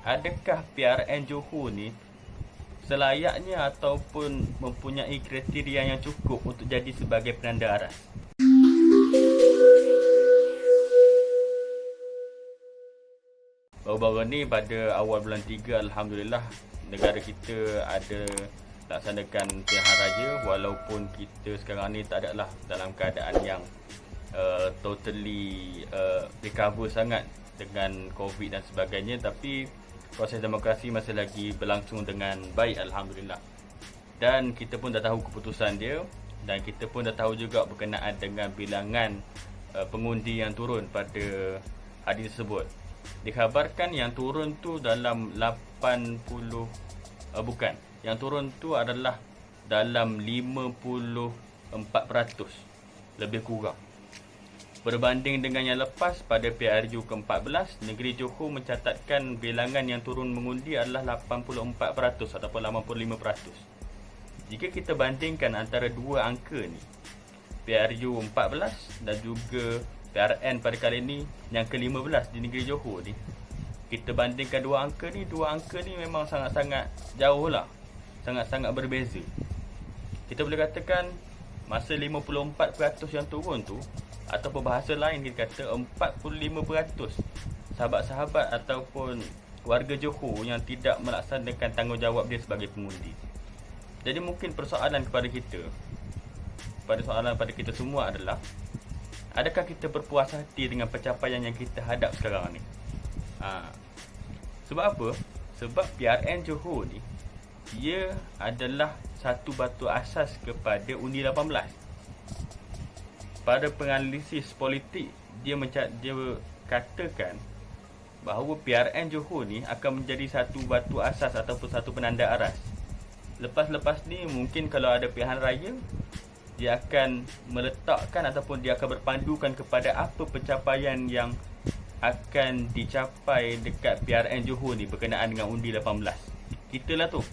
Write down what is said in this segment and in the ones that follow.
adakah PRN Johor ni selayaknya ataupun mempunyai kriteria yang cukup untuk jadi sebagai penanda aras? Baru-baru ni pada awal bulan 3, Alhamdulillah negara kita ada laksanakan pilihan raya, walaupun kita sekarang ni tak adalah dalam keadaan yang totally recover sangat dengan COVID dan sebagainya, tapi proses demokrasi masih lagi berlangsung dengan baik, Alhamdulillah. Dan kita pun dah tahu keputusan dia, dan kita pun dah tahu juga berkenaan dengan bilangan pengundi yang turun pada hari tersebut. Dikhabarkan yang turun tu dalam 80 bukan, yang turun tu adalah dalam 54%, lebih kurang. Berbanding dengan yang lepas pada PRU ke-14, negeri Johor mencatatkan bilangan yang turun mengundi adalah 84% ataupun 85%. Jika kita bandingkan antara dua angka ni, PRU 14 dan juga PRN pada kali ini yang ke-15 di negeri Johor ni, kita bandingkan dua angka ni memang sangat-sangat jauh lah, sangat-sangat berbeza. Kita boleh katakan masa 54% yang turun tu, ataupun bahasa lain kita kata 45% sahabat-sahabat ataupun warga Johor yang tidak melaksanakan tanggungjawab dia sebagai pengundi. Jadi mungkin persoalan kepada kita semua adalah, adakah kita berpuas hati dengan pencapaian yang kita hadap sekarang ni? Sebab apa? Sebab PRN Johor ni, dia adalah satu batu asas kepada Undi 18. Pada penganalisis politik, dia katakan bahawa PRN Johor ni akan menjadi satu batu asas ataupun satu penanda aras. Lepas-lepas ni mungkin kalau ada pilihan raya, dia akan meletakkan ataupun dia akan berpandukan kepada apa pencapaian yang akan dicapai dekat PRN Johor ni berkenaan dengan undi 18. Kita lah tu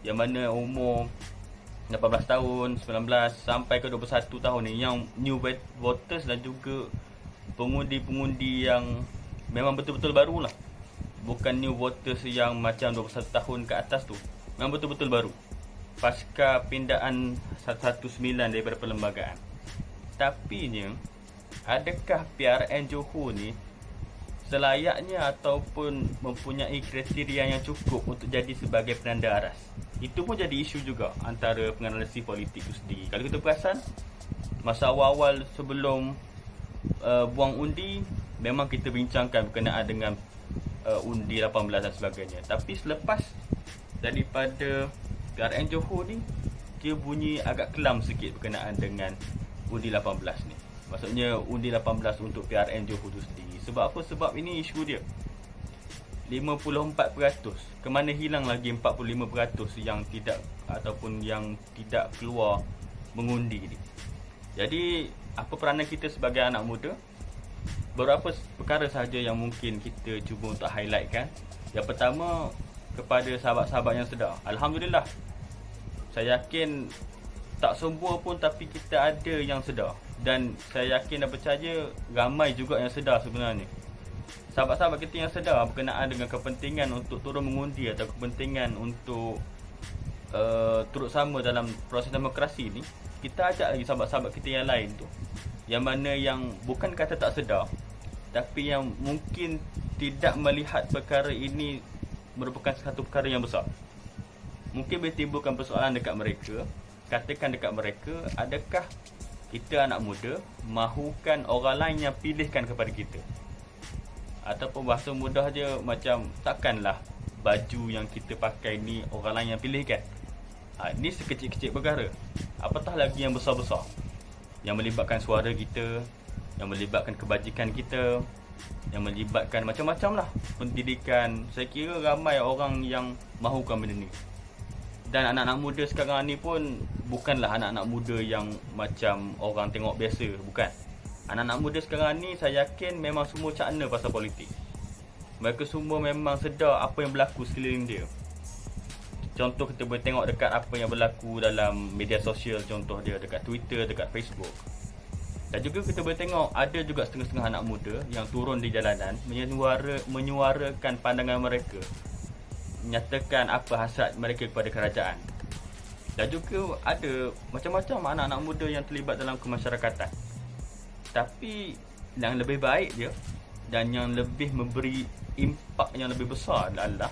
yang mana umur 18 tahun, 19 sampai ke 21 tahun ni, yang new voters dan juga pengundi-pengundi yang memang betul-betul baru lah. Bukan new voters yang macam 21 tahun ke atas tu, memang betul-betul baru pasca pindaan 119 daripada perlembagaan. Tapi adakah PRN Johor ni selayaknya ataupun mempunyai kriteria yang cukup untuk jadi sebagai penanda aras? Itu pun jadi isu juga antara penganalisis politik itu sendiri. Kalau kita perasan, masa awal-awal sebelum buang undi, memang kita bincangkan berkenaan dengan undi 18 dan sebagainya. Tapi selepas daripada PRN Johor ni, dia bunyi agak kelam sikit berkenaan dengan undi 18 ni. Maksudnya undi 18 untuk PRN Johor tu sendiri. Sebab apa? Sebab ini isu dia 54%. Kemana hilang lagi 45% yang tidak ataupun yang tidak keluar mengundi ni? Jadi apa peranan kita sebagai anak muda? Beberapa perkara sahaja yang mungkin kita cuba untuk highlightkan. Yang pertama, kepada sahabat-sahabat yang sedar, Alhamdulillah, saya yakin tak semua pun, tapi kita ada yang sedar. Dan saya yakin dan percaya ramai juga yang sedar sebenarnya. Sahabat-sahabat kita yang sedar berkenaan dengan kepentingan untuk turun mengundi atau kepentingan untuk turut sama dalam proses demokrasi ni, kita ajak lagi sahabat-sahabat kita yang lain tu, yang mana yang bukan kata tak sedar, tapi yang mungkin tidak melihat perkara ini merupakan satu perkara yang besar. Mungkin boleh timbulkan persoalan dekat mereka. Katakan dekat mereka, adakah kita anak muda mahukan orang lain yang pilihkan kepada kita? Ataupun bahasa mudah je, macam takkanlah baju yang kita pakai ni orang lain yang pilihkan. Ni sekecil-kecil perkara, apatah lagi yang besar-besar, yang melibatkan suara kita, yang melibatkan kebajikan kita, yang melibatkan macam-macam lah pendidikan. Saya kira ramai orang yang mahukan benda ni. Dan anak-anak muda sekarang ni pun bukanlah anak-anak muda yang macam orang tengok biasa, bukan. Anak-anak muda sekarang ni saya yakin memang semua cakna pasal politik. Mereka semua memang sedar apa yang berlaku sekeliling dia. Contoh kita boleh tengok dekat apa yang berlaku dalam media sosial, contoh dia dekat Twitter, dekat Facebook. Dan juga kita boleh tengok ada juga setengah-setengah anak muda yang turun di jalanan menyuarakan pandangan mereka menyatakan apa hasrat mereka kepada kerajaan. Dan juga ada macam-macam anak-anak muda yang terlibat dalam kemasyarakatan. Tapi yang lebih baik dia dan yang lebih memberi impak yang lebih besar adalah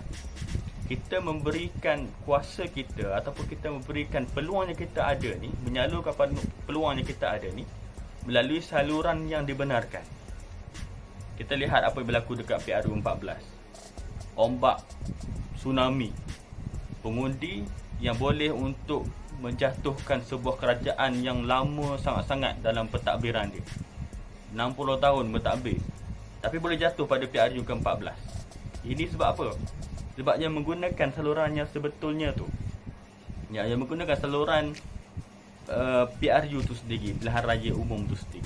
kita memberikan kuasa kita ataupun kita memberikan peluang yang kita ada ni, menyalurkan peluang yang kita ada ni melalui saluran yang dibenarkan. Kita lihat apa yang berlaku dekat PRU 14. Ombak, tsunami, pengundi yang boleh untuk menjatuhkan sebuah kerajaan yang lama sangat-sangat dalam pentadbiran dia. 60 tahun mentadbir, tapi boleh jatuh pada PRU ke-14. Ini sebab apa? Sebab yang menggunakan saluran yang sebetulnya tu, yang menggunakan saluran PRU tu sendiri, pilihan raya umum tu sendiri.